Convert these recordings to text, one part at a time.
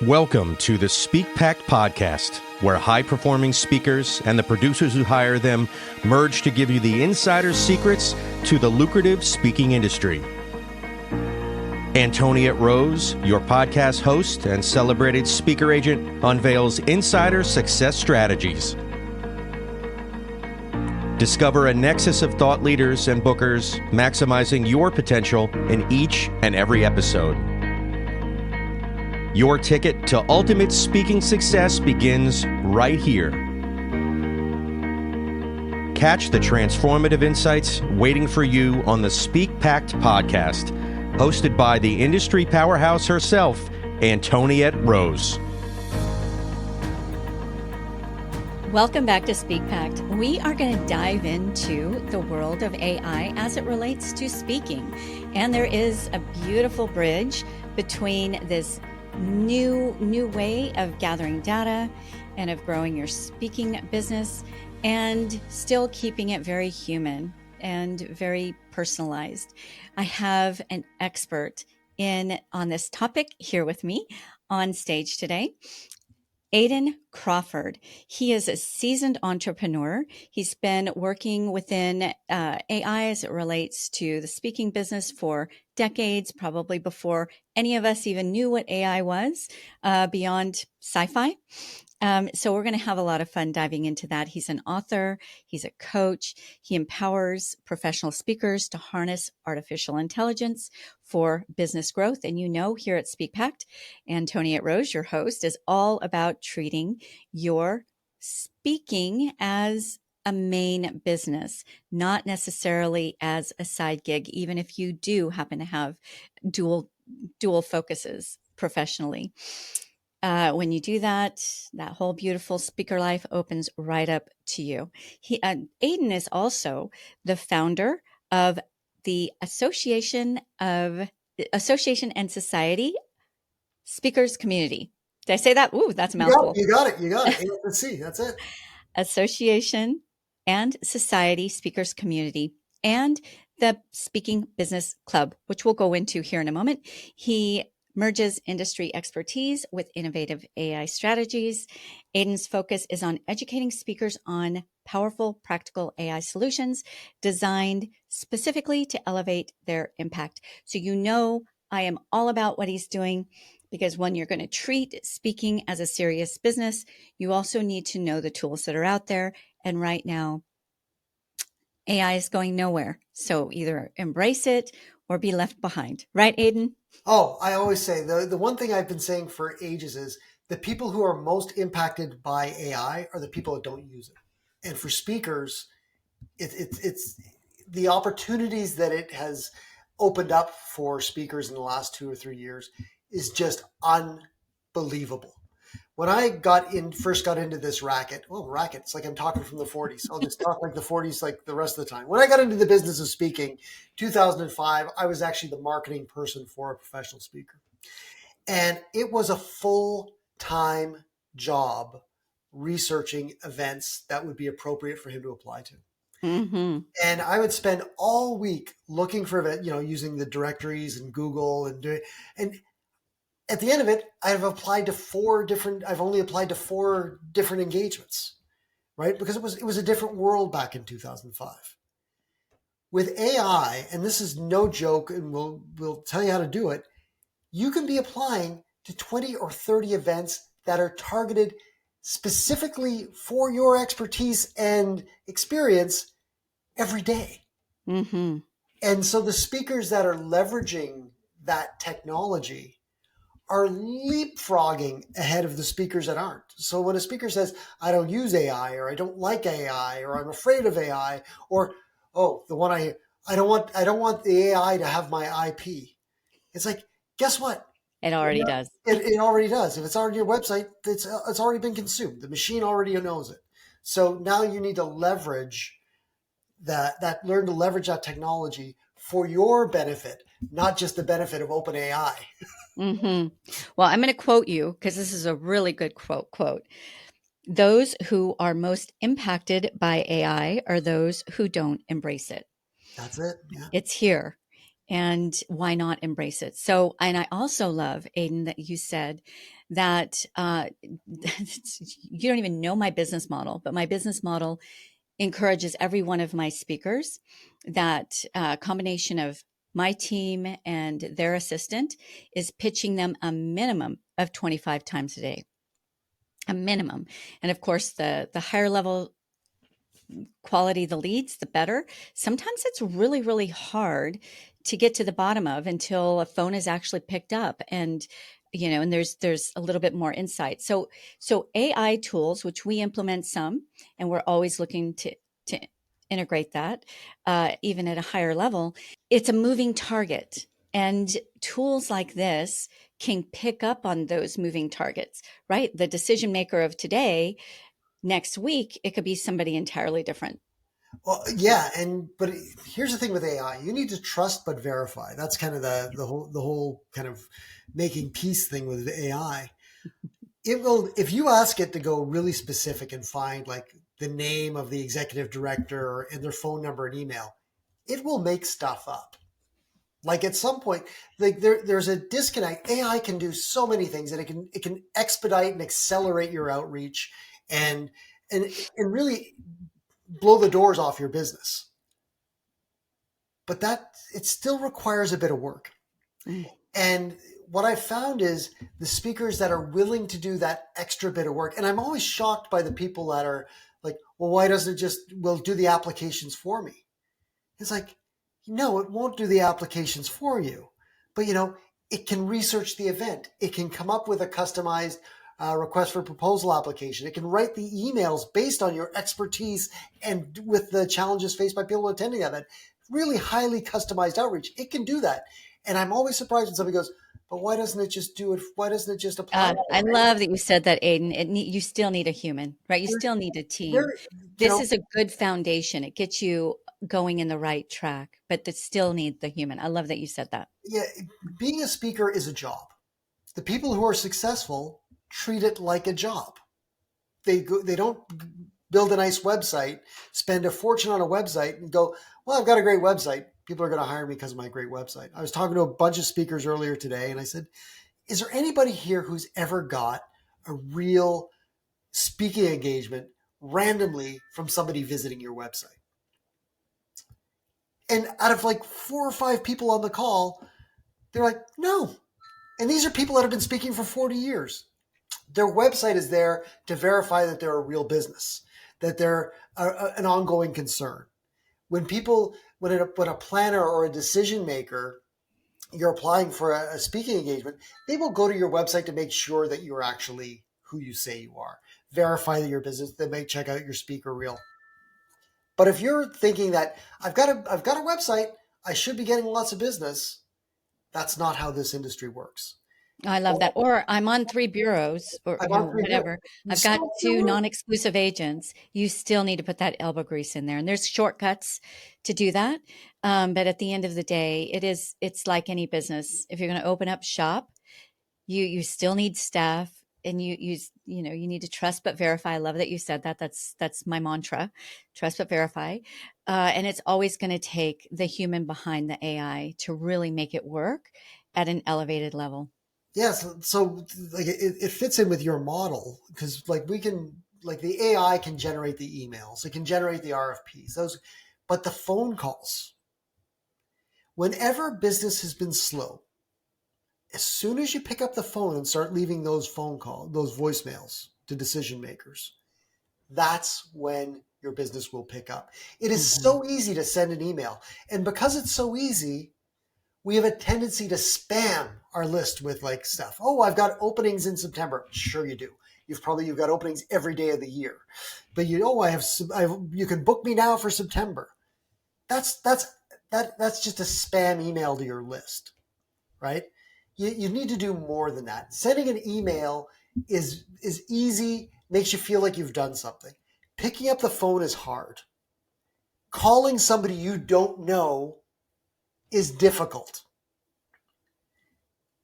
Welcome to the SPEAKPact podcast, where high-performing speakers and the producers who hire them merge to give you the insider secrets to the lucrative speaking industry. Antoniette Rose, your podcast host and celebrated speaker agent, unveils insider success strategies. Discover a nexus of thought leaders and bookers, maximizing your potential in each and every episode. Your ticket to ultimate speaking success begins right here. Catch the transformative insights waiting for you on the SPEAKPact podcast, hosted by the industry powerhouse herself, Antoniette Rose. Welcome back to SpeakPact. We are going to dive into the world of AI as it relates to speaking. And there is a beautiful bridge between this new way of gathering data and of growing your speaking business and still keeping it very human and very personalized. I have an expert on this topic here with me on stage today. Aidan Crawford. He is a seasoned entrepreneur. He's been working within AI as it relates to the speaking business for decades, probably before any of us even knew what AI was, beyond sci-fi. So we're going to have a lot of fun diving into that. He's an author. He's a coach. He empowers professional speakers to harness artificial intelligence for business growth. And you know, here at SpeakPact, Antoniette Rose, your host, is all about treating your speaking as a main business, not necessarily as a side gig, even if you do happen to have dual focuses professionally. When you do that, that whole beautiful speaker life opens right up to you. Aidan is also the founder of the Association and Society Speakers Community. Did I say that? Ooh, that's a mouthful. You got it. Let's see. That's it. Association and Society Speakers Community and the Speaking Business Club, which we'll go into here in a moment. He merges industry expertise with innovative AI strategies. Aidan's focus is on educating speakers on powerful, practical AI solutions designed specifically to elevate their impact. So you know I am all about what he's doing, because when you're going to treat speaking as a serious business, you also need to know the tools that are out there. And right now, AI is going nowhere. So either embrace it or be left behind. Right, Aidan? Oh, I always say the one thing I've been saying for ages is the people who are most impacted by AI are the people that don't use it. And for speakers, it's the opportunities that it has opened up for speakers in the last 2 or 3 years is just unbelievable. When I first got into this racket, it's like I'm talking from the 40s. I'll just talk like the 40s like the rest of the time. When I got into the business of speaking, 2005, I was actually the marketing person for a professional speaker. And it was a full-time job researching events that would be appropriate for him to apply to. Mm-hmm. And I would spend all week looking for events, using the directories and Google and at the end of it, I've only applied to 4 different engagements, right? Because it was a different world back in 2005. With AI, and this is no joke, and we'll tell you how to do it, you can be applying to 20 or 30 events that are targeted specifically for your expertise and experience every day. Mm-hmm. And so the speakers that are leveraging that technology are leapfrogging ahead of the speakers that aren't. So when a speaker says, I don't use AI, or I don't like AI, or I'm afraid of AI, or, the one I don't want the AI to have my IP. It's like, guess what? It already does. It already does. If it's on your website, it's already been consumed. The machine already knows it. So now you need to leverage learn to leverage that technology for your benefit, not just the benefit of OpenAI. Mm-hmm. Well, I'm going to quote you because this is a really good quote. Those who are most impacted by AI are those who don't embrace it. That's it. Yeah. It's here. And why not embrace it? So, and I also love, Aidan, that you said that you don't even know my business model, but my business model encourages every one of my speakers that combination of my team and their assistant is pitching them a minimum of 25 times a day, a minimum. And of course, the higher level quality the leads, the better. Sometimes it's really, really hard to get to the bottom of until a phone is actually picked up, and and there's a little bit more insight. So AI tools, which we implement some, and we're always looking to integrate that, even at a higher level. It's a moving target, and tools like this can pick up on those moving targets, right? The decision maker of today, next week, it could be somebody entirely different. Well, yeah, but here's the thing with AI: you need to trust but verify. That's kind of the whole kind of making peace thing with AI. It will, if you ask it to go really specific and find like the name of the executive director and their phone number and email, it will make stuff up. Like at some point, like there's a disconnect. AI can do so many things, and it can expedite and accelerate your outreach, and and really blow the doors off your business. But that it still requires a bit of work. Mm. And what I found is the speakers that are willing to do that extra bit of work, and I'm always shocked by the people that are like, well, why doesn't it just, will do the applications for me? It's like, no, it won't do the applications for you. But, it can research the event. It can come up with a customized request for proposal application. It can write the emails based on your expertise and with the challenges faced by people attending that event. Really highly customized outreach. It can do that. And I'm always surprised when somebody goes, but why doesn't it just do it? Why doesn't it just apply? I love that you said that, Aidan. You still need a human, right? You still need a team. There, you This know, is a good foundation. It gets you going in the right track, but they still need the human. I love that you said that. yeah, being a speaker is a job. The people who are successful treat it like a job. They don't build a nice website, spend a fortune on a website, and go, well, I've got a great website. People are going to hire me because of my great website. I was talking to a bunch of speakers earlier today, and I said, is there anybody here who's ever got a real speaking engagement randomly from somebody visiting your website? And out of like 4 or 5 people on the call, they're like, no. And these are people that have been speaking for 40 years. Their website is there to verify that they're a real business, that they're an ongoing concern. When a planner or a decision maker, you're applying for a speaking engagement, they will go to your website to make sure that you're actually who you say you are. Verify that you're business. They may check out your speaker reel. But if you're thinking that I've got a website, I should be getting lots of business, that's not how this industry works. I love that. Or I'm on 3 bureaus, or I'm on whatever. I've got 2 non-exclusive agents. You still need to put that elbow grease in there, and there's shortcuts to do that. But at the end of the day, it's like any business. If you're going to open up shop, you still need staff, and you need to trust but verify. I love that you said that. That's my mantra: trust but verify. And it's always going to take the human behind the AI to really make it work at an elevated level. Yeah, so like it fits in with your model because like the AI can generate the emails, it can generate the RFPs, but the phone calls, whenever business has been slow, as soon as you pick up the phone and start leaving those voicemails to decision makers, that's when your business will pick up. It is so easy to send an email, and because it's so easy, we have a tendency to spam our list with like stuff. Oh, I've got openings in September. Sure you do. You've got openings every day of the year. But you can book me now for September. That's just a spam email to your list, right? You need to do more than that. Sending an email is easy, makes you feel like you've done something. Picking up the phone is hard. Calling somebody you don't know is difficult.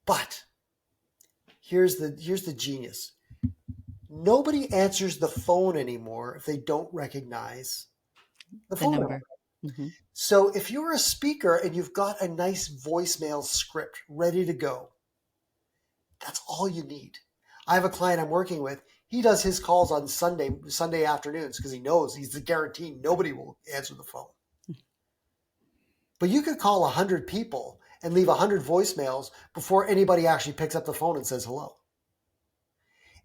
But here's the genius. Nobody answers the phone anymore if they don't recognize the phone number. Mm-hmm. So if you're a speaker and you've got a nice voicemail script ready to go, that's all you need. I have a client I'm working with. He does his calls on Sunday afternoons because he knows he's guaranteed nobody will answer the phone. But you could call 100 people and leave 100 voicemails before anybody actually picks up the phone and says hello.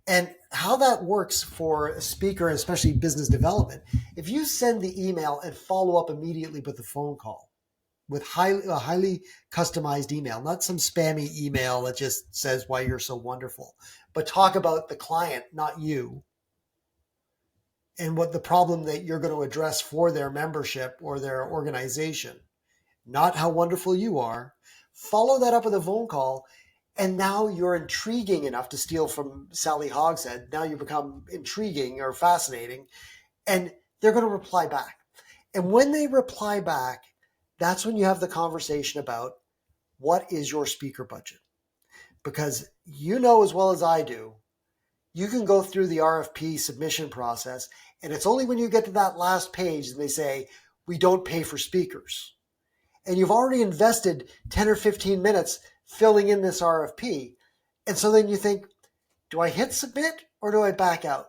And how that works for a speaker, especially business development, if you send the email and follow up immediately with the phone call, with a highly customized email, not some spammy email that just says why you're so wonderful, but talk about the client, not you, and what the problem that you're going to address for their membership or their organization, not how wonderful you are. Follow that up with a phone call, and now you're intriguing enough, to steal from Sally Hogshead. Now you become intriguing or fascinating, and they're going to reply back. And when they reply back, that's when you have the conversation about what is your speaker budget. Because you know as well as I do, you can go through the RFP submission process, and it's only when you get to that last page that they say, we don't pay for speakers. And you've already invested 10 or 15 minutes filling in this RFP. And so then you think, do I hit submit or do I back out?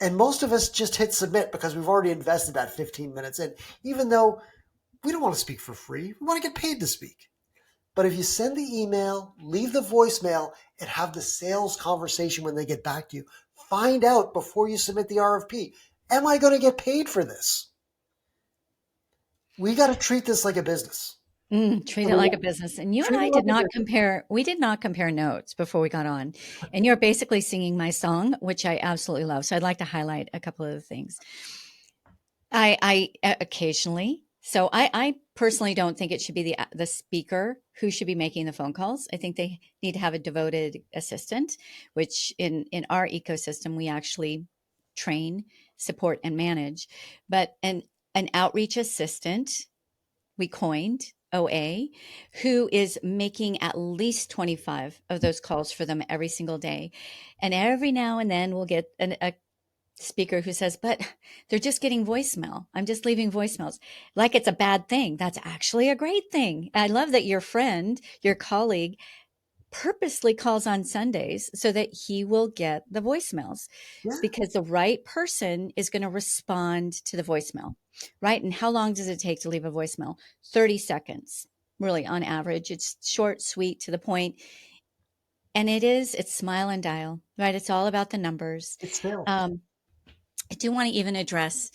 And most of us just hit submit because we've already invested that 15 minutes in, even though we don't want to speak for free. We want to get paid to speak. But if you send the email, leave the voicemail, and have the sales conversation when they get back to you, find out before you submit the RFP, am I going to get paid for this? We got to treat this like a business. Treat it like a business. And you and I did not compare. We did not compare notes before we got on. And you're basically singing my song, which I absolutely love. So I'd like to highlight a couple of the things. I occasionally. So I personally don't think it should be the speaker who should be making the phone calls. I think they need to have a devoted assistant, which in our ecosystem we actually train, support, and manage. But an outreach assistant we coined, OA, who is making at least 25 of those calls for them every single day. And every now and then we'll get a speaker who says, but they're just getting voicemail. I'm just leaving voicemails. Like it's a bad thing. That's actually a great thing. I love that your friend, your colleague, purposely calls on Sundays so that he will get the voicemails. Yeah. Because the right person is going to respond to the voicemail, right? And how long does it take to leave a voicemail? 30 seconds, really, on average. It's short, sweet, to the point. And it's smile and dial, right? It's all about the numbers. It's sales. I do want to even address,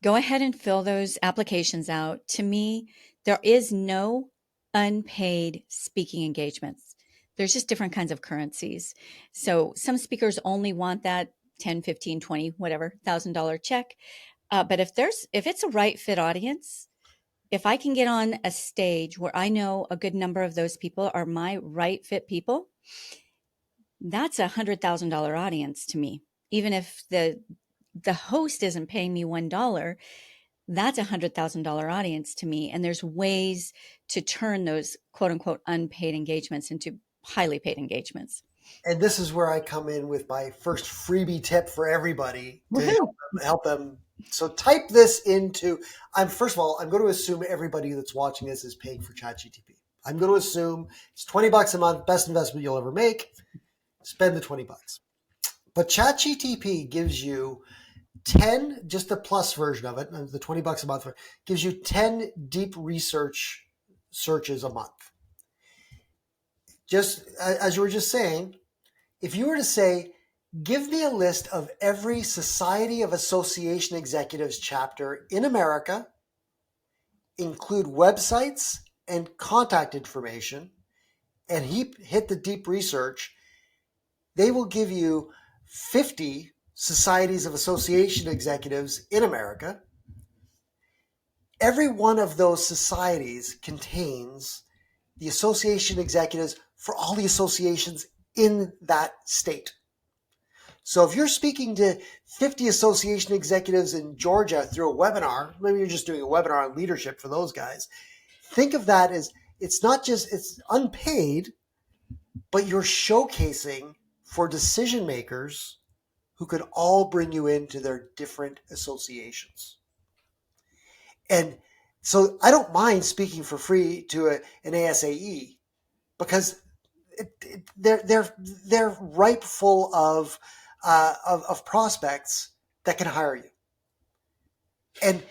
go ahead and fill those applications out. To me, there is no unpaid speaking engagements. There's just different kinds of currencies. So some speakers only want that 10, 15, 20, whatever, $1,000 check. But if it's a right fit audience, if I can get on a stage where I know a good number of those people are my right fit people, that's $100,000 audience to me. Even if the host isn't paying me $1, that's $100,000 audience to me. And there's ways to turn those quote unquote unpaid engagements into highly paid engagements. And this is where I come in with my first freebie tip for everybody to help them. So type this into, first of all, I'm going to assume everybody that's watching this is paying for ChatGTP. I'm going to assume it's $20 a month, best investment you'll ever make. Spend the $20. But ChatGTP gives you 10, just the plus version of it, the $20 a month, gives you 10 deep research searches a month. Just as you were just saying, if you were to say, give me a list of every Society of Association Executives chapter in America, include websites and contact information, and hit the deep research, they will give you 50 Societies of Association Executives in America. Every one of those societies contains the association executives for all the associations in that state. So if you're speaking to 50 association executives in Georgia through a webinar, maybe you're just doing a webinar on leadership for those guys, think of that as it's unpaid, but you're showcasing for decision makers who could all bring you into their different associations. And so I don't mind speaking for free to an ASAE because they're ripe full of prospects that can hire you. And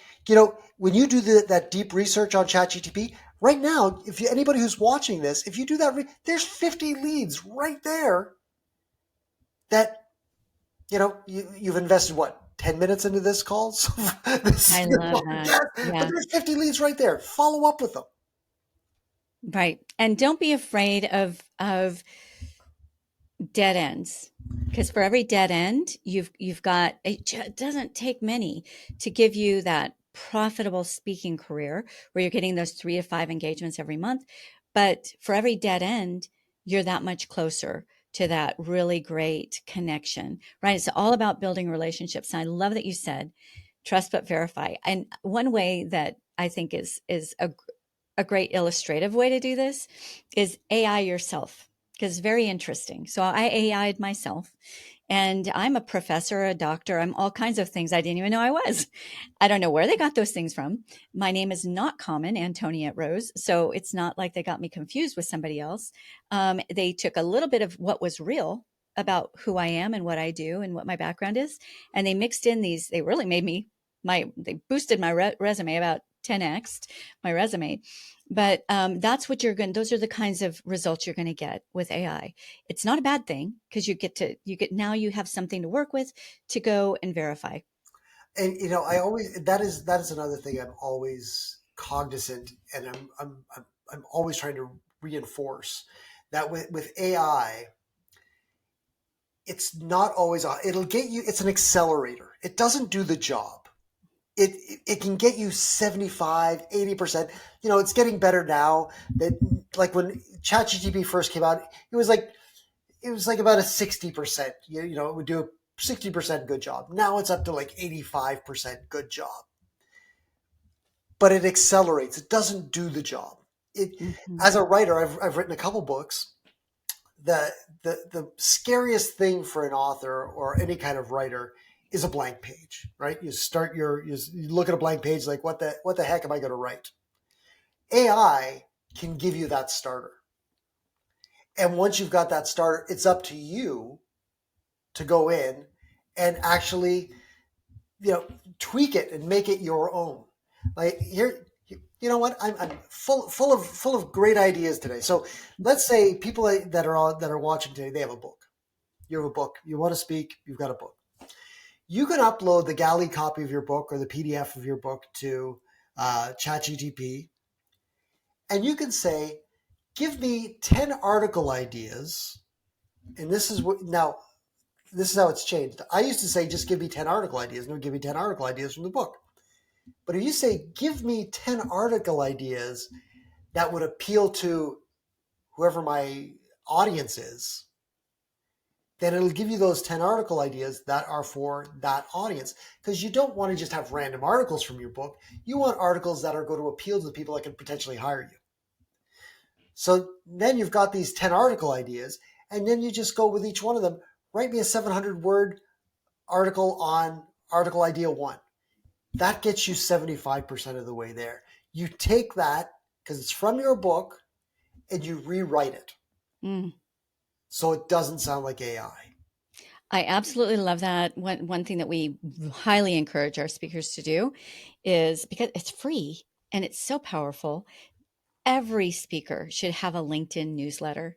when you do that deep research on ChatGTP right now, anybody who's watching this, if you do that, there's 50 leads right there that you've invested what 10 minutes into this call. So I love that. but Yeah. there's 50 leads right there. Follow up with them. Right. And don't be afraid of dead ends, because for every dead end, you've got, it doesn't take many to give you that profitable speaking career where you're getting those 3 to 5 engagements every month. But for every dead end, you're that much closer to that really great connection, right? It's all about building relationships. And I love that you said trust but verify. And one way that I think is a great illustrative way to do this is AI yourself, because it's very interesting. So I AI'd myself, and I'm a professor, a doctor. I'm all kinds of things I didn't even know I was. I don't know where they got those things from. My name is not common, Antoniette Rose. So it's not like they got me confused with somebody else. They took a little bit of what was real about who I am and what I do and what my background is. And they mixed in these, they really made me, they boosted my resume about 10x my resume. But that's what those are the kinds of results you're going to get with AI. It's not a bad thing, because now you have something to work with to go and verify. And I always that is another thing I'm always cognizant, and I'm always trying to reinforce that with AI, it's not always it'll get you. It's an accelerator. It doesn't do the job. It can get you 75, 80%. It's getting better now. That, like, when ChatGPT first came out, it was like about a 60%. It would do a 60% good job. Now it's up to like 85% good job. But it accelerates. It doesn't do the job. As a writer, I've written a couple books. The scariest thing for an author or any kind of writer is a blank page, right? You look at a blank page like, what the heck am I going to write? AI can give you that starter. And once you've got that starter, it's up to you to go in and actually, tweak it and make it your own. Like, here, you know what? I'm full of great ideas today. So let's say people that are watching today, they have a book. You have a book. You want to speak. You've got a book. You can upload the galley copy of your book or the PDF of your book to ChatGTP, and you can say, "Give me 10 article ideas." And this is how it's changed. I used to say, "Just give me 10 article ideas," and it would give me 10 article ideas from the book. But if you say, "Give me 10 article ideas that would appeal to whoever my audience is," then it'll give you those 10 article ideas that are for that audience. Because you don't want to just have random articles from your book. You want articles that are going to appeal to the people that can potentially hire you. So then you've got these 10 article ideas, and then you just go with each one of them. Write me a 700-word article on article idea 1. That gets you 75% of the way there. You take that, because it's from your book, and you rewrite it. So it doesn't sound like AI. I absolutely love that. One thing that we highly encourage our speakers to do is, because it's free and it's so powerful, every speaker should have a LinkedIn newsletter.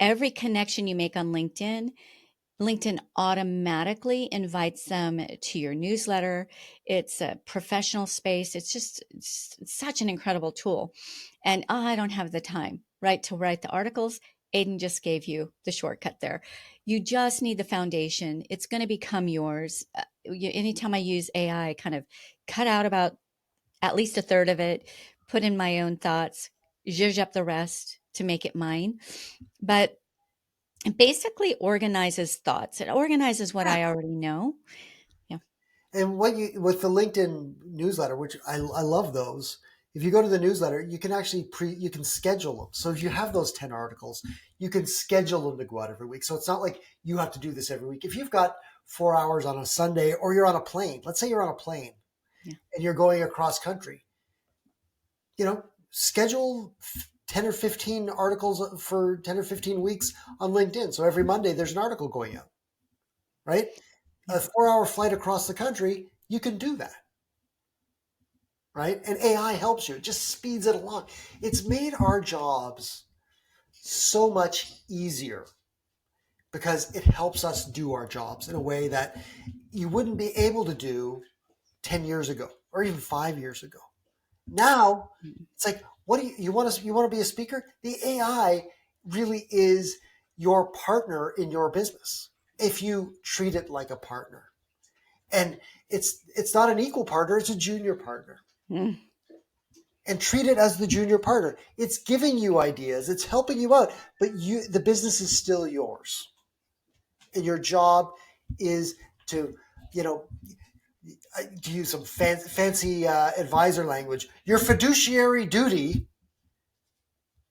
Every connection you make on LinkedIn automatically invites them to your newsletter. It's a professional space. It's such an incredible tool. And I don't have the time, right, to write the articles. Aidan just gave you the shortcut there. You just need the foundation. It's going to become yours. Anytime I use AI, I kind of cut out about at least a third of it, put in my own thoughts, zhuzh up the rest to make it mine. But it basically organizes thoughts. It organizes what I already know. Yeah. And with the LinkedIn newsletter, which I love those, if you go to the newsletter, you can actually you can schedule them. So if you have those 10 articles, you can schedule them to go out every week. So it's not like you have to do this every week. If you've got 4 hours on a Sunday, or you're on a plane, let's say you're on a plane and you're going across country, schedule 10 or 15 articles for 10 or 15 weeks on LinkedIn. So every Monday there's an article going out, right? A 4-hour flight across the country, you can do that, right? And AI helps you. It just speeds it along. It's made our jobs so much easier because it helps us do our jobs in a way that you wouldn't be able to do 10 years ago or even 5 years ago. Now it's like, what do you want to be a speaker? The AI really is your partner in your business if you treat it like a partner. And it's not an equal partner, it's a junior partner. Mm. And treat it as the junior partner. It's giving you ideas, it's helping you out, but the business is still yours. And your job is to, to use some fancy advisor language, your fiduciary duty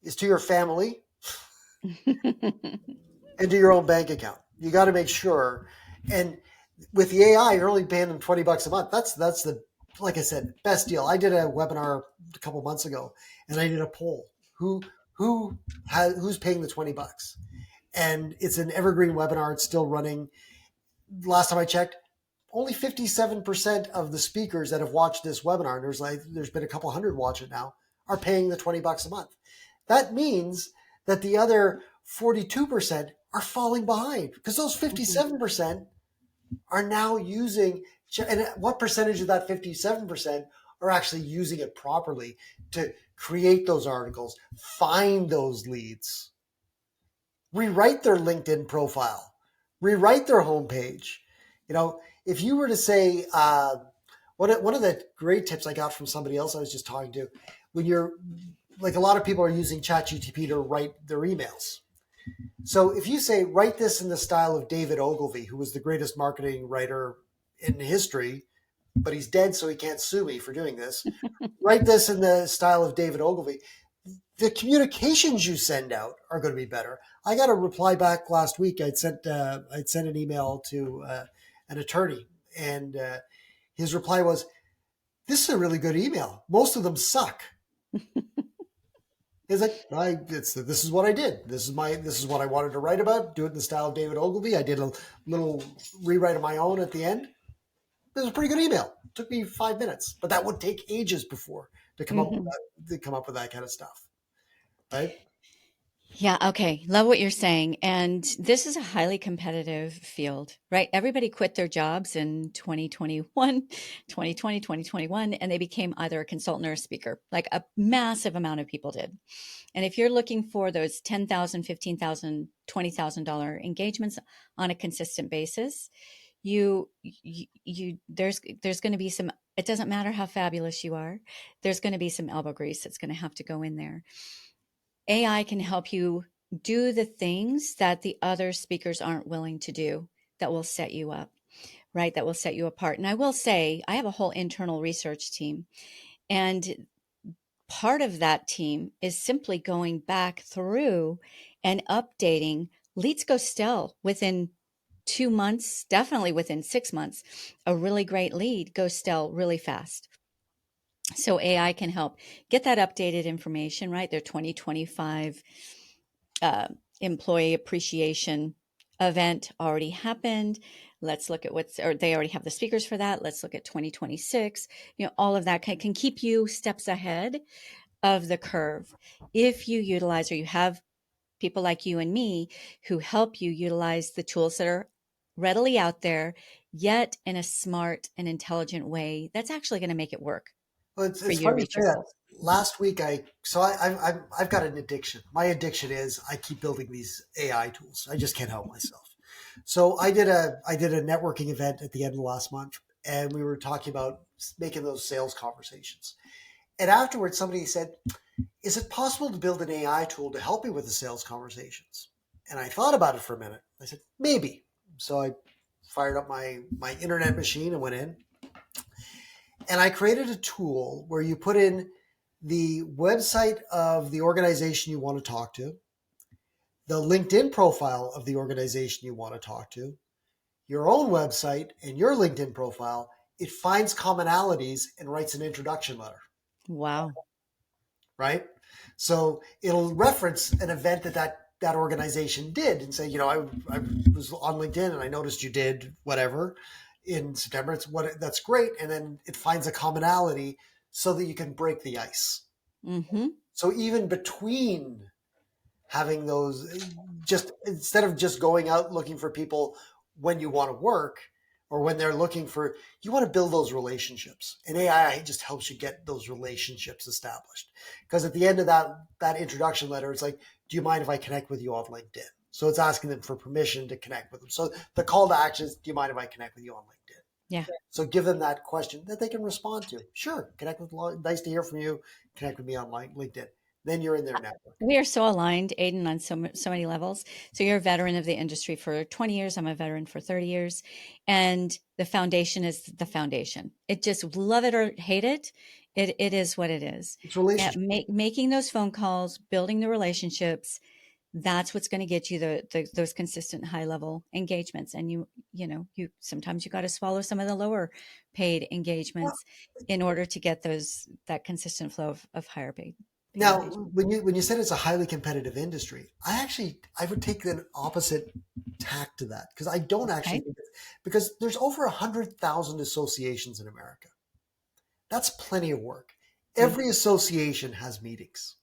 is to your family and to your own bank account. You got to make sure. And with the AI, you're only paying them $20 a month. That's the, like I said, best deal. I did a webinar a couple months ago, and I did a poll. Who's paying the $20? And it's an evergreen webinar. It's still running. Last time I checked, only 57% of the speakers that have watched this webinar, and there's been a couple hundred watch it now, are paying the $20 a month. That means that the other 42% are falling behind because those 57% are now using, and what percentage of that 57% are actually using it properly to create those articles, find those leads, rewrite their LinkedIn profile, rewrite their homepage. If you were to say, one of the great tips I got from somebody else I was just talking to, when you're like, a lot of people are using ChatGPT to write their emails. So if you say, write this in the style of David Ogilvy, who was the greatest marketing writer in history, but he's dead, so he can't sue me for doing this. Write this in the style of David Ogilvy. The communications you send out are going to be better. I got a reply back last week. I'd sent an email to an attorney, and his reply was, "This is a really good email. Most of them suck." He's like, this is what I did. This is what I wanted to write about. Do it in the style of David Ogilvy. I did a little rewrite of my own at the end. It was a pretty good email. It took me 5 minutes, but that would take ages before to come up with that kind of stuff, right? Yeah. Okay. Love what you're saying. And this is a highly competitive field, right? Everybody quit their jobs in 2021, 2020, 2021, and they became either a consultant or a speaker. Like a massive amount of people did. And if you're looking for those $10,000, $15,000, $20,000 engagements on a consistent basis, there's going to be some, it doesn't matter how fabulous you are. There's going to be some elbow grease that's going to have to go in there. AI can help you do the things that the other speakers aren't willing to do that will set you up, right? That will set you apart. And I will say, I have a whole internal research team, and part of that team is simply going back through and updating. Leads go stale within 2 months, definitely within 6 months. A really great lead goes stale really fast. So AI can help get that updated information, right? Their 2025 employee appreciation event already happened. Let's look at they already have the speakers for that. Let's look at 2026. All of that can keep you steps ahead of the curve if you utilize, or you have people like you and me who help you utilize the tools that are readily out there, yet in a smart and intelligent way that's actually going to make it work. Well, it's funny you say that. Last week, I've got an addiction. My addiction is I keep building these AI tools. I just can't help myself. So I did a networking event at the end of last month, and we were talking about making those sales conversations. And afterwards, somebody said, "Is it possible to build an AI tool to help me with the sales conversations?" And I thought about it for a minute. I said, maybe. So I fired up my internet machine and went in. And I created a tool where you put in the website of the organization you want to talk to, the LinkedIn profile of the organization you want to talk to, your own website and your LinkedIn profile. It finds commonalities and writes an introduction letter. Wow. right? So it'll reference an event that organization did and say, I was on LinkedIn and I noticed you did whatever in September. That's great. And then it finds a commonality so that you can break the ice. Mm-hmm. So even between having those, just instead of just going out looking for people when you want to work or when they're looking for, you want to build those relationships, and AI just helps you get those relationships established. Because at the end of that introduction letter, it's like, do you mind if I connect with you on LinkedIn? So it's asking them for permission to connect with them. So the call to action is, do you mind if I connect with you on LinkedIn? Yeah. So give them that question that they can respond to. Sure, connect with. Nice to hear from you. Connect with me on LinkedIn. Then you're in their network. We are so aligned, Aidan, on so many levels. So you're a veteran of the industry for 20 years. I'm a veteran for 30 years. And the foundation is the foundation. It just love it or hate it. It is what it is. It's relationship. Making those phone calls, building the relationships, that's what's going to get you those consistent high level engagements. And you sometimes you got to swallow some of the lower paid engagements in order to get that consistent flow of higher paid. Now, when you said it's a highly competitive industry, I would take an opposite tack to that, because I don't actually think because there's over 100,000 associations in America. That's plenty of work. Every association has meetings.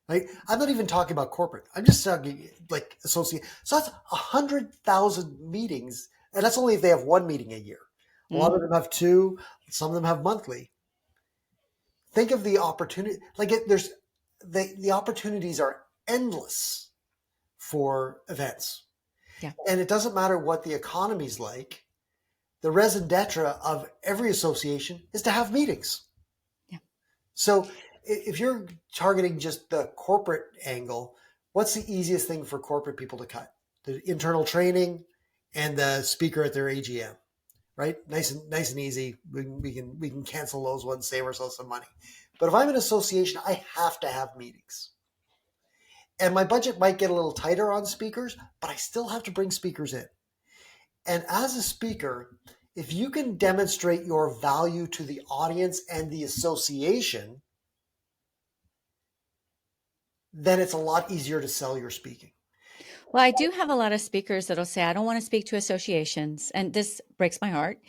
Right? I'm not even talking about corporate. I'm just talking like associate. So that's 100,000 meetings, and that's only if they have one meeting a year. A lot of them have two. Some of them have monthly. Think of the opportunity. The opportunities are endless for events. Yeah. And it doesn't matter what the economy's like. The raison d'etre of every association is to have meetings. Yeah. So if you're targeting just the corporate angle, what's the easiest thing for corporate people to cut? The internal training and the speaker at their AGM, right? Nice and easy. We can cancel those ones, save ourselves some money. But if I'm an association, I have to have meetings. And my budget might get a little tighter on speakers, but I still have to bring speakers in. And as a speaker, if you can demonstrate your value to the audience and the association, then it's a lot easier to sell your speaking. Well, I do have a lot of speakers that'll say, I don't want to speak to associations. And this breaks my heart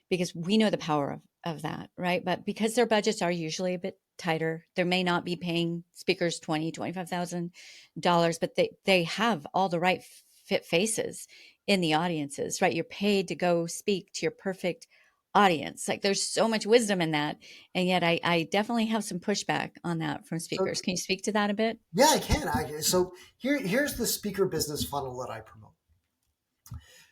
because we know the power of that, right? But because their budgets are usually a bit tighter, they may not be paying speakers $25,000, but they have all the right fit faces in the audiences, right? You're paid to go speak to your perfect audience. Like there's so much wisdom in that. And yet I definitely have some pushback on that from speakers. Can you speak to that a bit? Yeah, I can. So here's the speaker business funnel that I promote.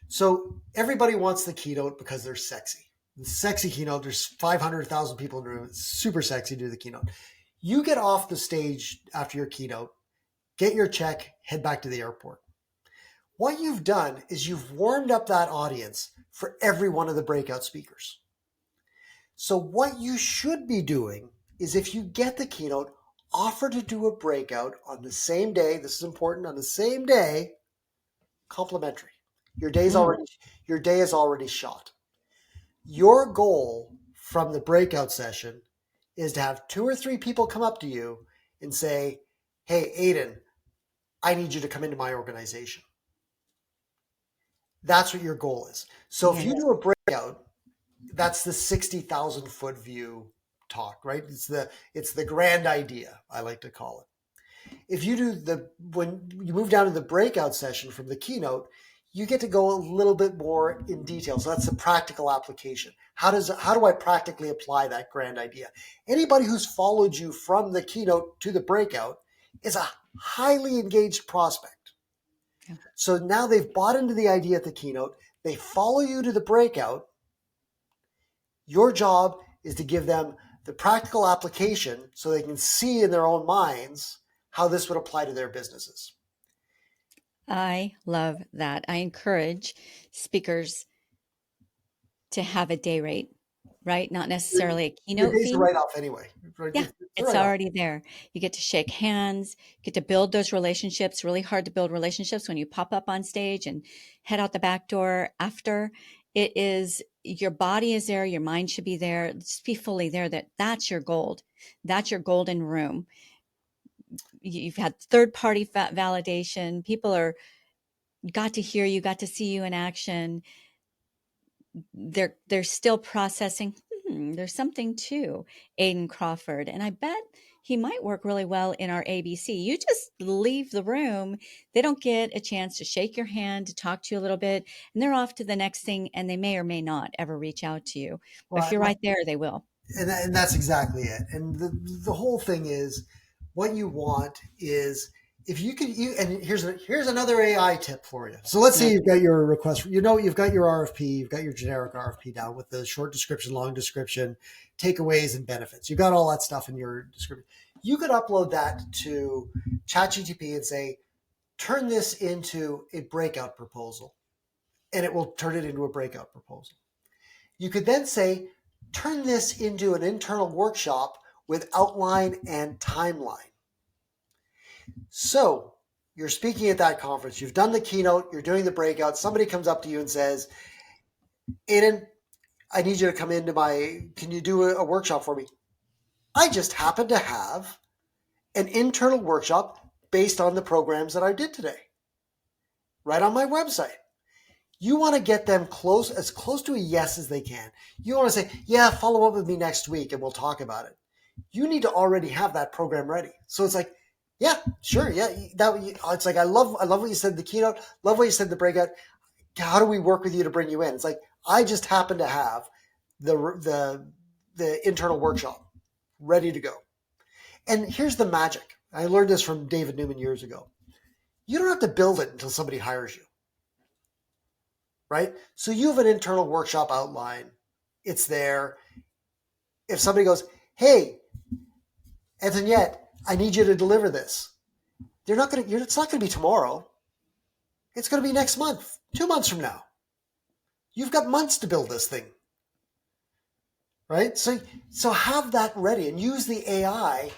So everybody wants the keynote because they're sexy. The sexy keynote, there's 500,000 people in the room. It's super sexy to do the keynote. You get off the stage after your keynote, get your check, head back to the airport. What you've done is you've warmed up that audience for every one of the breakout speakers. So what you should be doing is, if you get the keynote, offer to do a breakout on the same day. This is important. On the same day, complimentary. Your day is already shot. Your goal from the breakout session is to have 2 or 3 people come up to you and say, hey, Aidan, I need you to come into my organization. That's what your goal is. So if you do a breakout, that's the 60,000 foot view talk, right? It's the grand idea, I like to call it. If you do when you move down to the breakout session from the keynote, you get to go a little bit more in detail. So that's the practical application. How do I practically apply that grand idea? Anybody who's followed you from the keynote to the breakout is a highly engaged prospect. Yeah. So now they've bought into the idea at the keynote. They follow you to the breakout. Your job is to give them the practical application so they can see in their own minds how this would apply to their businesses. I love that. I encourage speakers to have a day rate, right? Not necessarily a keynote fee. Your day's a write-off anyway. Yeah, it's already there. You get to shake hands, get to build those relationships. Really hard to build relationships when you pop up on stage and head out the back door after. It is, your body is there, your mind should be there. Just be fully there. That's your gold. That's your golden room. You've had third party validation. People are got to hear you, got to see you in action. They're still processing. There's something to Aidan Crawford, and I bet he might work really well in our ABC. You just leave the room, they don't get a chance to shake your hand, to talk to you a little bit, and they're off to the next thing, and they may or may not ever reach out to you. But if Well, you're right there, they will. and that's exactly it. And the whole thing is, what you want is, if you can, and here's another AI tip for you. So let's say you've got your request, you've got your RFP, you've got your generic RFP down with the short description, long description, takeaways and benefits. You've got all that stuff in your description. You could upload that to ChatGPT and say, turn this into a breakout proposal, and it will turn it into a breakout proposal. You could then say, turn this into an internal workshop with outline and timeline. So you're speaking at that conference, you've done the keynote, you're doing the breakout, somebody comes up to you and says, Aidan, I need you to come into can you do a workshop for me? I just happen to have an internal workshop based on the programs that I did today, right on my website. You want to get them as close to a yes as they can. You want to say, yeah, follow up with me next week and we'll talk about it. You need to already have that program ready. So it's like, yeah, sure. Yeah. It's like, I love what you said in the keynote. Love what you said in the breakout. How do we work with you to bring you in? It's like, I just happen to have the internal workshop ready to go. And here's the magic. I learned this from David Newman years ago. You don't have to build it until somebody hires you. Right? So you have an internal workshop outline. It's there. If somebody goes, hey, Antoinette, I need you to deliver this. It's not going to be tomorrow. It's going to be next month, 2 months from now. You've got months to build this thing. Right? So have that ready and use the AI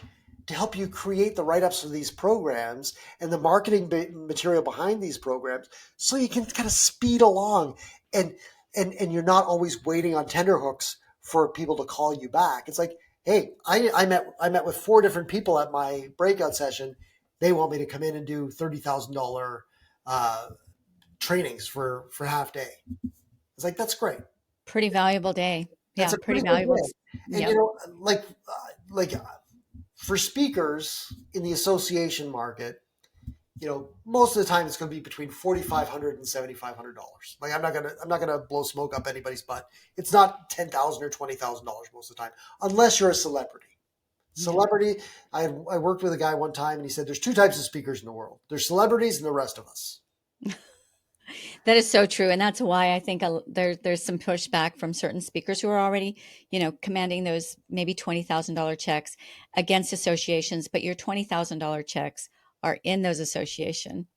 to help you create the write-ups for these programs and the marketing material behind these programs, so you can kind of speed along and you're not always waiting on tenterhooks for people to call you back. It's like, hey, I met with 4 different people at my breakout session. They want me to come in and do $30,000 trainings for half day. It's like, that's great. Pretty valuable day. That's Yeah, pretty valuable. And yep. Like for speakers in the association market, most of the time it's going to be between $4,500 and $7,500. Like, I'm not gonna blow smoke up anybody's butt. It's not $10,000 or $20,000 most of the time, unless you're a celebrity. Celebrity. I worked with a guy one time, and he said there's 2 types of speakers in the world. There's celebrities and the rest of us. That is so true. And that's why I think there's some pushback from certain speakers who are already, commanding those maybe $20,000 checks against associations, but your $20,000 checks are in those associations.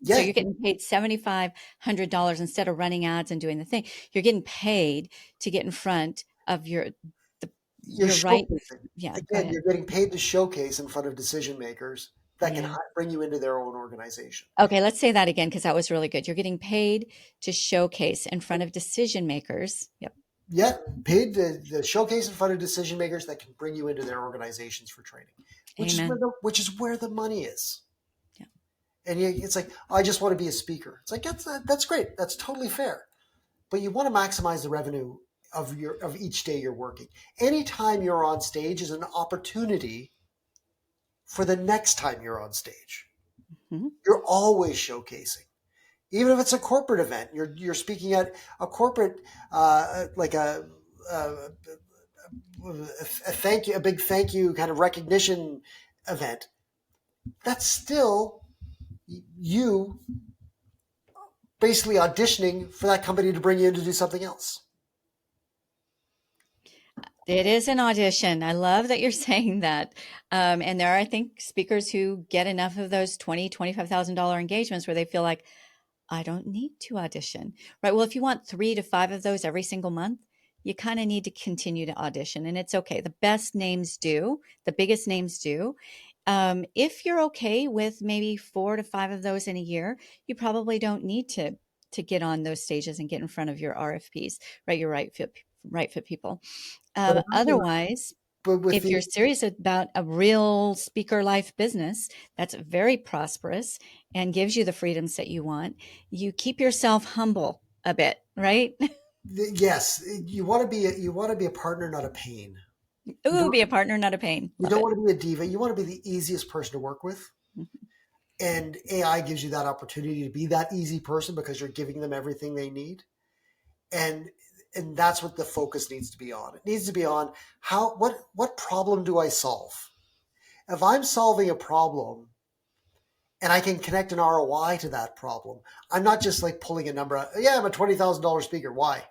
Yeah. So you're getting paid $7,500 instead of running ads and doing the thing. You're getting paid to get in front of your right. Yeah. Again, you're getting paid to showcase in front of decision makers that can bring you into their own organization. Okay, let's say that again, because that was really good. You're getting paid to showcase in front of decision makers. Yep. Yeah, paid to showcase in front of decision makers that can bring you into their organizations for training, which is where the money is. Yeah. And it's like, I just want to be a speaker. It's like, that's great. That's totally fair. But you want to maximize the revenue of each day you're working. Anytime you're on stage is an opportunity for the next time you're on stage. Mm-hmm. You're always showcasing. Even if it's a corporate event, you're speaking at a corporate, like a thank you, a big thank you kind of recognition event. That's still you basically auditioning for that company to bring you in to do something else. It is an audition. I love that you're saying that. And there are, I think, speakers who get enough of those $20,000, $25,000 engagements where they feel like, I don't need to audition, right? Well, if you want 3 to 5 of those every single month, you kind of need to continue to audition, and it's okay. The best names do, the biggest names do. If you're okay with maybe 4 to 5 of those in a year, you probably don't need to to get on those stages and get in front of your RFPs, right? Your right fit people. But if I'm gonna- Otherwise, but with if the you're serious about a real speaker life business that's very prosperous and gives you the freedoms that you want, you keep yourself humble a bit, right? yes, you want to be a partner, not a pain. Ooh, be a partner, not a pain. You Love don't it. want to be a diva. You want to be the easiest person to work with. Mhm. And AI gives you that opportunity to be that easy person because you're giving them everything they need. And that's what the focus needs to be on. It needs to be on what problem do I solve? If I'm solving a problem and I can connect an ROI to that problem, I'm not just like pulling a number out. Yeah, I'm a $20,000 speaker. Why?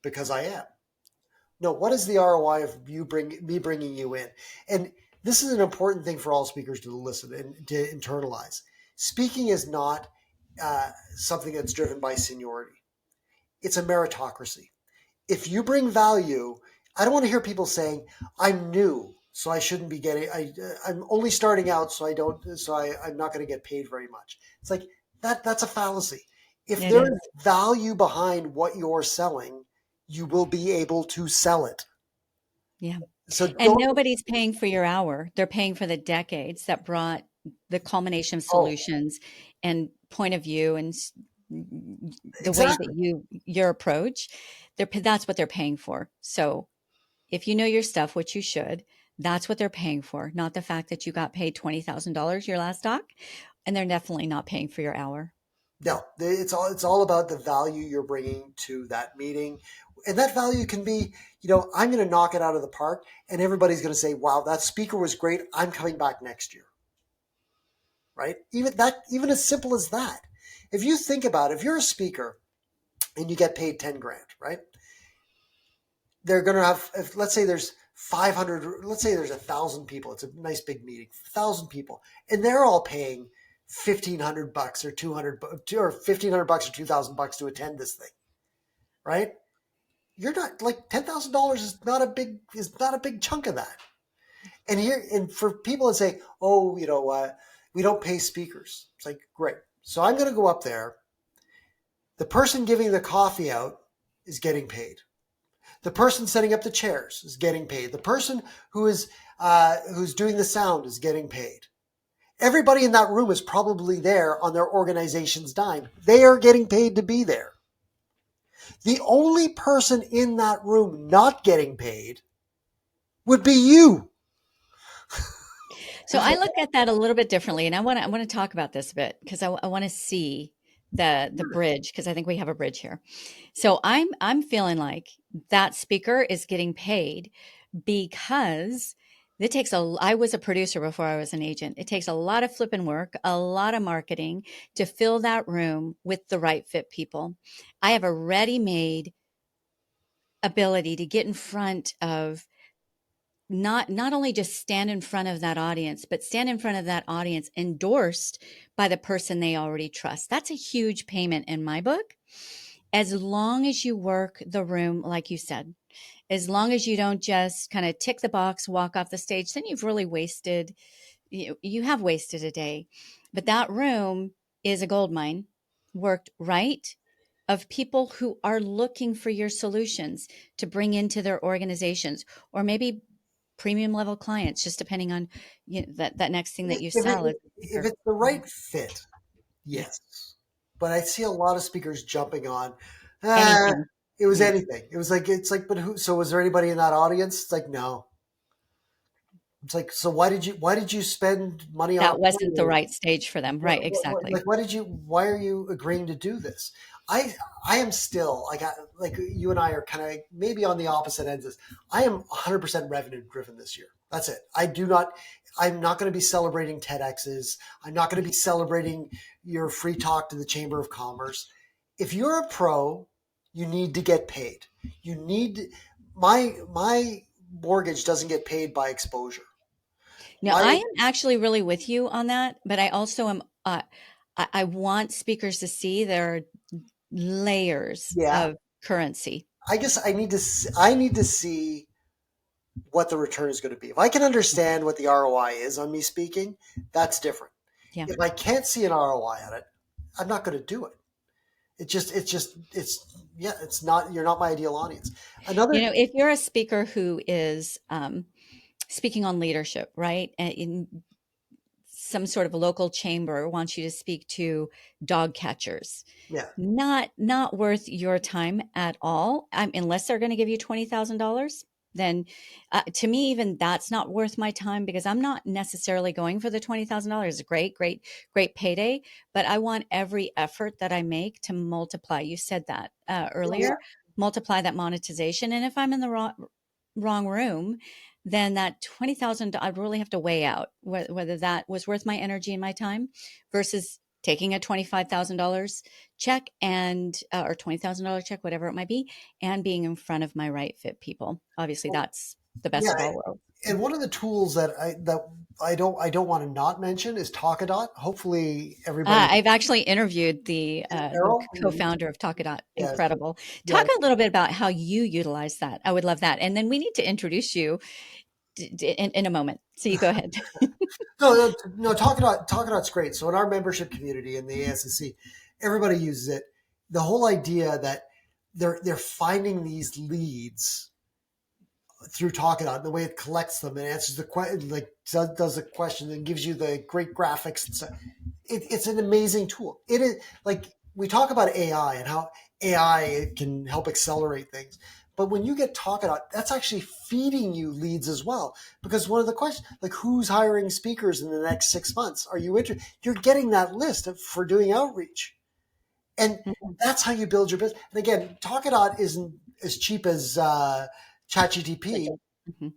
Because I am. No, what is the ROI of me bringing you in? And this is an important thing for all speakers to listen and to internalize. Speaking is not something that's driven by seniority. It's a meritocracy. If you bring value, I don't want to hear people saying, "I'm new, so I shouldn't be getting. I'm only starting out, so I'm not going to get paid very much." It's like that's a fallacy. If It there is. is value behind what you're selling, you will be able to sell it. Yeah. So And don't. nobody's paying for your hour. They're paying for the decades that brought the culmination of Oh, solutions and point of view and the way that exactly. your approach. That's what they're paying for. So if you know your stuff, which you should, that's what they're paying for, not the fact that you got paid $20,000 your last talk, and they're definitely not paying for your hour. No, it's all about the value you're bringing to that meeting, and that value can be, I'm going to knock it out of the park, and everybody's going to say, "Wow, that speaker was great. I'm coming back next year." Right? Even as simple as that. If you think about it, if you're a speaker and you get paid 10 grand, right? They're going to have, let's say there's 500, let's say there's 1,000 people. It's a nice big meeting, 1,000 people, and they're all paying $1,500 or 200 or $1,500 or $2,000 to attend this thing, right? You're not like $10,000 is not a big chunk of that. And for people that say, "Oh, we don't pay speakers," it's like, great. So I'm going to go up there. The person giving the coffee out is getting paid. The person setting up the chairs is getting paid. The person who's doing the sound is getting paid. Everybody in that room is probably there on their organization's dime. They are getting paid to be there. The only person in that room not getting paid would be you. So I look at that a little bit differently, and I want to talk about this a bit because I want to see the bridge, because I think we have a bridge here. So I'm feeling like that speaker is getting paid because it takes I was a producer before I was an agent. It takes a lot of flipping work, a lot of marketing to fill that room with the right fit people. I have a ready-made ability to get in front of not only just stand in front of that audience, but stand in front of that audience endorsed by the person they already trust. That's a huge payment in my book. As long as you work the room, like you said, as long as you don't just kind of tick the box, walk off the stage, then you've really wasted, you have wasted a day. But that room is a gold mine, worked right, of people who are looking for your solutions to bring into their organizations, or maybe premium level clients, just depending on that next thing that you If, sell. if it's the right fit, yes. But I see a lot of speakers jumping on, ah, Anything. it was Yeah. anything. It's like, but who? So was there anybody in that audience? It's like, no. It's like, so why did you spend money on a That wasn't the podium? right stage for them. Right. Exactly. Like, why are you agreeing to do this? I am still like you and I are kind of maybe on the opposite ends of this. I am 100% revenue driven this year. That's it. I'm not going to be celebrating TEDx's. I'm not going to be celebrating your free talk to the Chamber of Commerce. If you're a pro, you need to get paid. You need my mortgage doesn't get paid by exposure. Now, I My am actually really with you on that, but I also am, I want speakers to see their layers yeah, of currency. I guess I need to see what the return is going to be. If I can understand what the ROI is on me speaking, that's different. Yeah. If I can't see an ROI on it, I'm not going to do it. it's not, you're not my ideal audience. Another, If you're a speaker who is speaking on leadership, right? In some sort of local chamber wants you to speak to dog catchers, yeah, not worth your time at all, unless they're going to give you $20,000. Then to me, even that's not worth my time, because I'm not necessarily going for the $20,000. It's a great payday, but I want every effort that I make to multiply. You said that yeah, earlier, multiply that monetization. And if I'm in the wrong room, then that 20,000, I'd really have to weigh out whether that was worth my energy and my time versus taking a $25,000 check and or $20,000 check, whatever it might be, and being in front of my right fit people. Obviously, that's the best yeah. of all worlds. And one of the tools that I don't want to not mention is Talkadot. Hopefully everybody. I've actually interviewed the Errol? co-founder of Talkadot. Yes. Incredible. Yeah. Talk a little bit about how you utilize that. I would love that. And then we need to introduce you in a moment. So you go ahead. No, Talkadot's great. So in our membership community in the ASSC, everybody uses it. The whole idea that they're finding these leads through Talkadot, the way it collects them and answers the question, like does the question and gives you the great graphics and stuff. It's an amazing tool. It is, like, we talk about AI and how AI can help accelerate things. But when you get Talkadot, that's actually feeding you leads as well. Because one of the questions, like, who's hiring speakers in the next 6 months? Are you interested? You're getting that list for doing outreach. And that's how you build your business. And again, Talkadot isn't as cheap as ChatGTP, Mhm.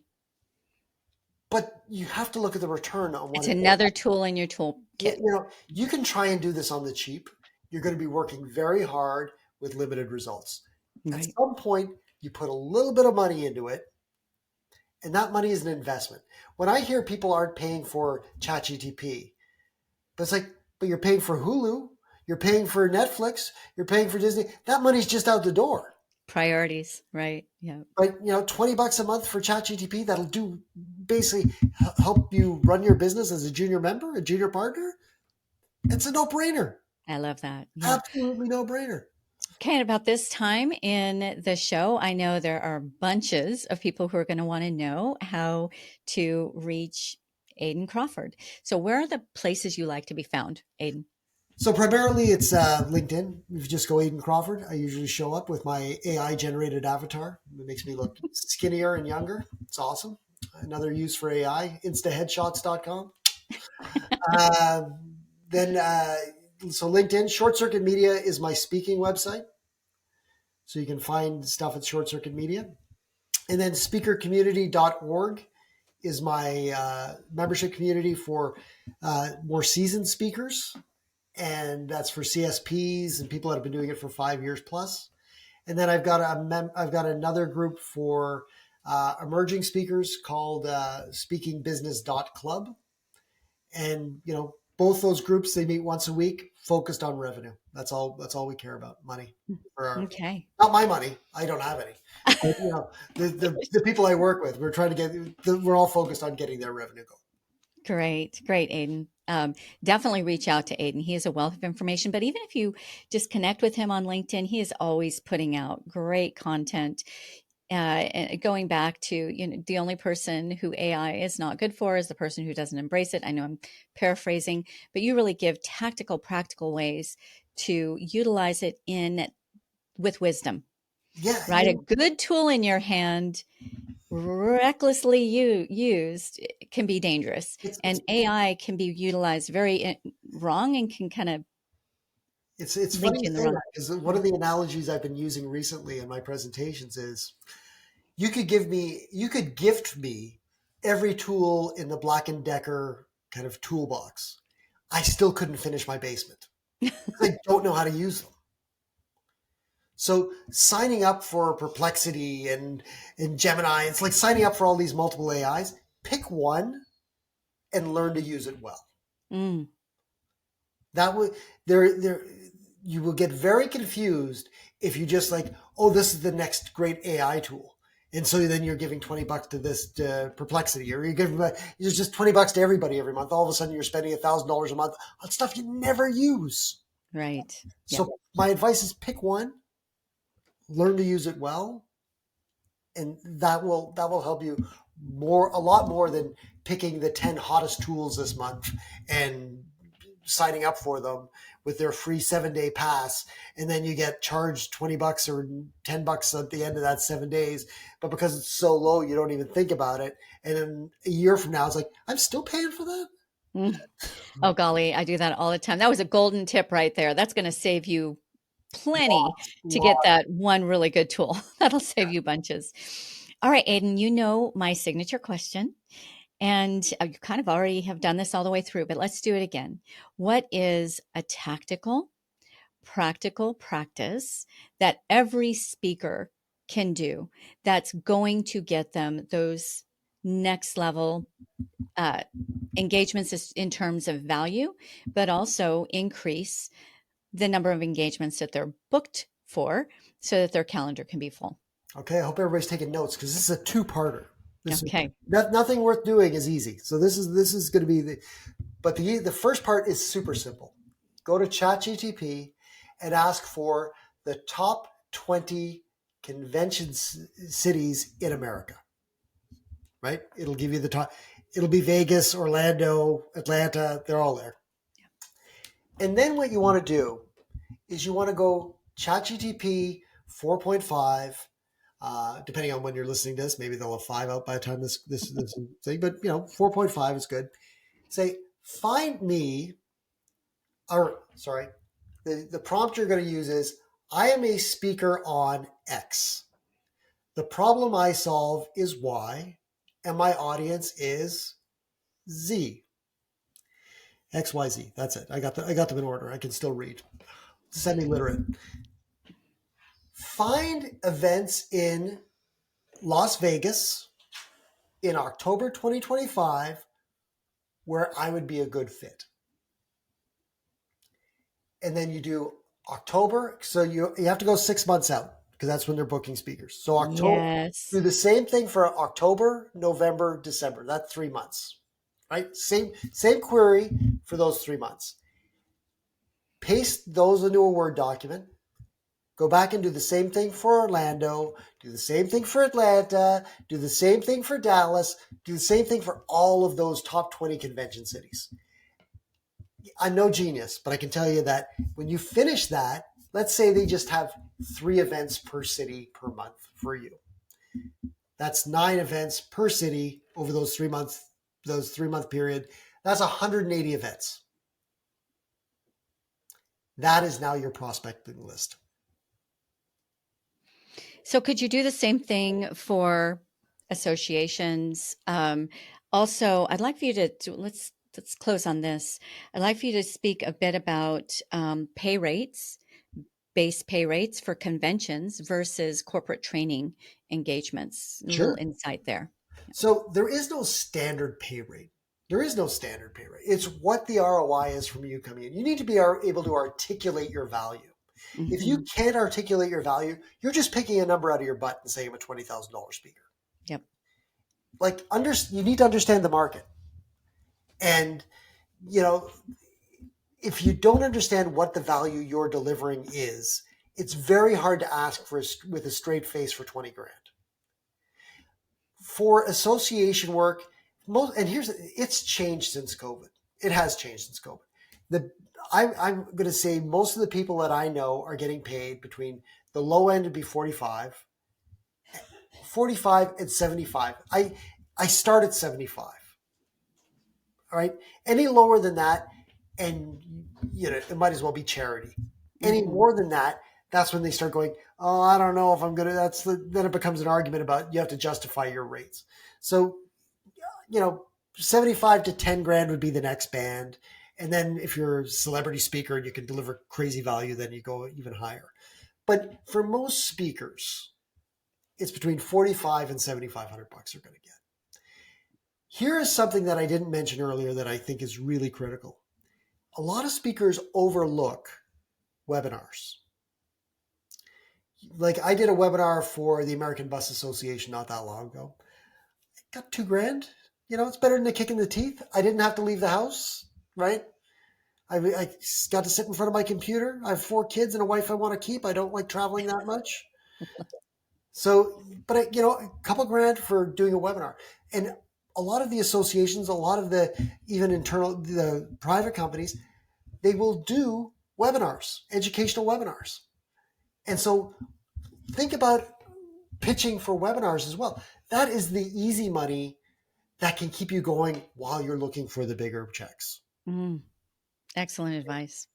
but you have to look at the return on what It's another tool in your toolkit. You can try and do this on the cheap. You're going to be working very hard with limited results. At Right. some point, you put a little bit of money into it, and that money is an investment. When I hear people aren't paying for ChatGTP, but it's like, but you're paying for Hulu, you're paying for Netflix, you're paying for Disney. That money's just out the door. Priorities, right? Yeah. But $20 a month for ChatGTP, that'll do basically help you run your business as a junior member, a junior partner. It's a no-brainer. I love that. Yeah. Absolutely no-brainer. Okay, at about this time in the show, I know there are bunches of people who are going to want to know how to reach Aidan Crawford. So where are the places you like to be found, Aidan? So primarily it's LinkedIn. If you just go Aidan Crawford, I usually show up with my AI-generated avatar. It makes me look skinnier and younger. It's awesome. Another use for AI, instaheadshots.com. So LinkedIn, Short Circuit Media is my speaking website. So you can find stuff at Short Circuit Media. And then speakercommunity.org is my membership community for more seasoned speakers. And that's for CSPs and people that have been doing it for 5 years plus. And then I've got another group for emerging speakers called speakingbusiness.club. And both those groups, they meet once a week, focused on revenue. That's all we care about, money. Okay. Not my money. I don't have any. But, the people I work with, we're all focused on getting their revenue goal. Great, Aidan. Definitely reach out to Aidan. He is a wealth of information, but even if you just connect with him on LinkedIn, he is always putting out great content. And going back to, the only person who AI is not good for is the person who doesn't embrace it. I know I'm paraphrasing, but you really give tactical, practical ways to utilize it with wisdom. Yeah. Right. A good tool in your hand, recklessly used, can be dangerous, and AI can be utilized very wrong and can kind of it's funny you say that, because one of the analogies I've been using recently in my presentations is you could gift me every tool in the Black & Decker kind of toolbox. I still couldn't finish my basement. I don't know how to use them. So signing up for Perplexity and Gemini, it's like signing up for all these multiple AIs. Pick one and learn to use it well. That way, you will get very confused if you just like, oh, this is the next great AI tool. And so then you're giving $20 to this Perplexity, or you're just $20 to everybody every month. All of a sudden you're spending $1,000 a month on stuff you never use. Right. Yeah. So my advice is pick one, learn to use it well, and that will help you a lot more than picking the 10 hottest tools this month and signing up for them with their free 7-day pass, and then you get charged $20 or $10 at the end of that 7 days. But because it's so low, you don't even think about it. And then a year from now, it's like, I'm still paying for that. Mm. Oh, golly, I do that all the time. That was a golden tip right there. That's going to save you plenty to get Lot. that one really good tool. That'll save you bunches. All right, Aidan, you know my signature question, and you kind of already have done this all the way through, but let's do it again. What is a tactical, practical practice that every speaker can do that's going to get them those next level engagements in terms of value, but also increase the number of engagements that they're booked for so that their calendar can be full? Okay, I hope everybody's taking notes because this is a two-parter. Okay. Nothing worth doing is easy. So this is going to be the first part is super simple. Go to ChatGPT and ask for the top 20 convention cities in America. Right? It'll give you the top. It'll be Vegas, Orlando, Atlanta. They're all there. And then what you want to do is you want to go ChatGPT 4.5. Depending on when you're listening to this, maybe they'll have 5 out by the time this thing. But 4.5 is good. Say, find me. The prompt you're going to use is, I am a speaker on X. The problem I solve is Y, and my audience is Z. X, Y, Z. That's it. I got them in order. I can still read. Semi-literate. Find events in Las Vegas in October 2025 where I would be a good fit. And then you do October. So you have to go 6 months out because that's when they're booking speakers. So October, Yes. do the same thing for October, November, December. That's 3 months, right? Same query for those 3 months. Paste those into a Word document. Go back and do the same thing for Orlando, do the same thing for Atlanta, do the same thing for Dallas, do the same thing for all of those top 20 convention cities. I'm no genius, but I can tell you that when you finish that, let's say they just have 3 events per city per month for you. That's 9 events per city over those 3 months, those 3-month period. That's 180 events. That is now your prospecting list. So could you do the same thing for associations? Also, I'd like for you to let's close on this. I'd like for you to speak a bit about pay rates, base pay rates for conventions versus corporate training engagements. A Sure. little insight there. So there is no standard pay rate. There is no standard pay rate. It's what the ROI is from you coming in. You need to be able to articulate your value. Mm-hmm. If you can't articulate your value, you're just picking a number out of your butt and saying I'm a $20,000 speaker. Yep. Like you need to understand the market. And, if you don't understand what the value you're delivering is, it's very hard to ask with a straight face for 20 grand. For association work, it's changed since COVID. It has changed since COVID. I'm going to say most of the people that I know are getting paid between the low end would be 45 and 75. I start at 75. All right. Any lower than that, and it might as well be charity. Any more than that, that's when they start going, oh, I don't know if I'm going to, then it becomes an argument about you have to justify your rates. So, 75 to 10 grand would be the next band. And then if you're a celebrity speaker and you can deliver crazy value, then you go even higher. But for most speakers, it's between 45 and 7,500 bucks they're going to get. Here is something that I didn't mention earlier that I think is really critical. A lot of speakers overlook webinars. Like I did a webinar for the American Bus Association not that long ago. I got 2 grand. It's better than a kick in the teeth. I didn't have to leave the house, right? I got to sit in front of my computer. I have 4 kids and a wife I want to keep. I don't like traveling that much. So, but a couple grand for doing a webinar. And a lot of the associations, a lot of the even the private companies, they will do webinars, educational webinars. And so think about pitching for webinars as well. That is the easy money that can keep you going while you're looking for the bigger checks. Excellent advice.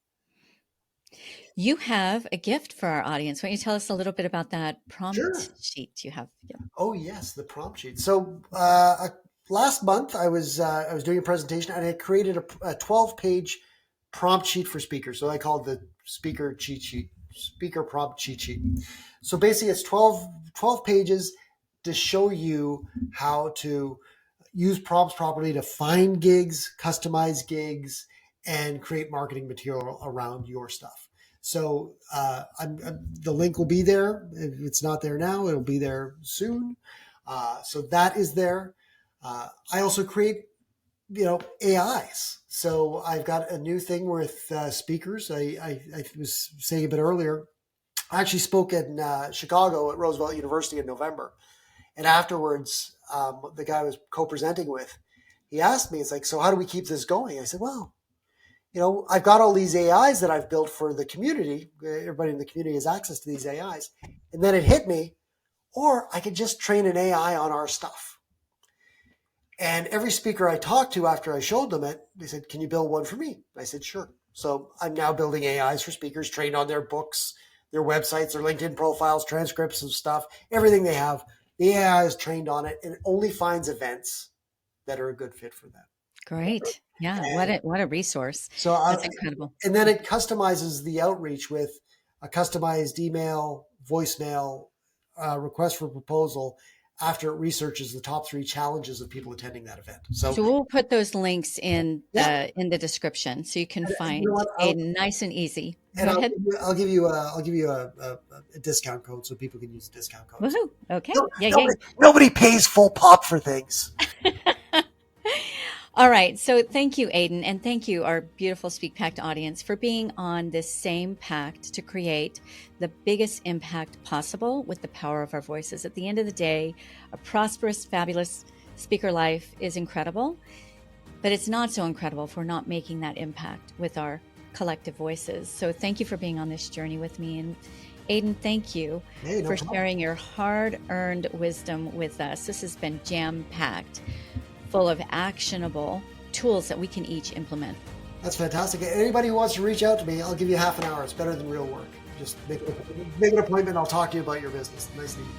You have a gift for our audience. Why don't you tell us a little bit about that prompt sheet you have? Yeah. Oh yes, the prompt sheet. So last month I was doing a presentation and I created a 12-page prompt sheet for speakers. So I called the speaker prompt cheat sheet. So basically it's 12 pages to show you how to use prompts properly to find gigs, customize gigs, and create marketing material around your stuff. So the link will be there. If it's not there now, it'll be there soon. So that is there. I also create, AIs. So I've got a new thing with speakers. I was saying a bit earlier, I actually spoke in Chicago at Roosevelt University in November. And afterwards, the guy I was co-presenting with, he asked me, it's like, so how do we keep this going? I said, well, I've got all these AIs that I've built for the community. Everybody in the community has access to these AIs. And then it hit me, or I could just train an AI on our stuff. And every speaker I talked to after I showed them it, they said, can you build one for me? I said, sure. So I'm now building AIs for speakers trained on their books, their websites, their LinkedIn profiles, transcripts and stuff, everything they have. The AI is trained on it and it only finds events that are a good fit for them. Great. Yeah. And what a resource. So that's incredible. And then it customizes the outreach with a customized email, voicemail, request for proposal after it researches the top 3 challenges of people attending that event. So we'll put those links in the description so you can find Aidan nice and easy. And I'll give you a discount code so people can use the discount code. Woohoo. Okay. Nobody pays full pop for things. All right. So thank you, Aidan, and thank you, our beautiful SpeakPact audience, for being on this same pact to create the biggest impact possible with the power of our voices. At the end of the day, a prosperous, fabulous speaker life is incredible, but it's not so incredible if we're not making that impact with our collective voices. So thank you for being on this journey with me. And Aidan, thank you for sharing your hard-earned wisdom with us. This has been jam-packed, full of actionable tools that we can each implement. That's fantastic. Anybody who wants to reach out to me, I'll give you half an hour. It's better than real work. Just make an appointment. I'll talk to you about your business. Nice to meet you.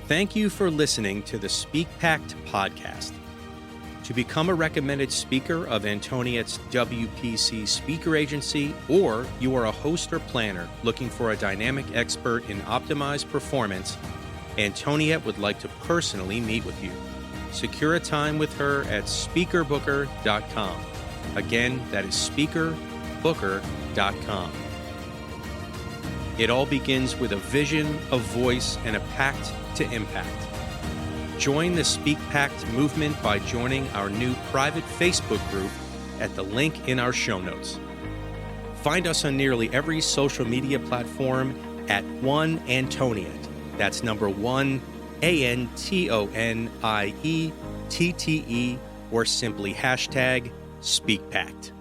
Thank you for listening to the SpeakPact podcast. To become a recommended speaker of Antoniette's WPC speaker agency, or you are a host or planner looking for a dynamic expert in optimized performance, Antoniette would like to personally meet with you. Secure a time with her at speakerbooker.com. Again, that is speakerbooker.com. It all begins with a vision, a voice, and a pact to impact. Join the SpeakPact movement by joining our new private Facebook group at the link in our show notes. Find us on nearly every social media platform at One Antoniette. That's number 1, ANTONIETTE, or simply #SpeakPact.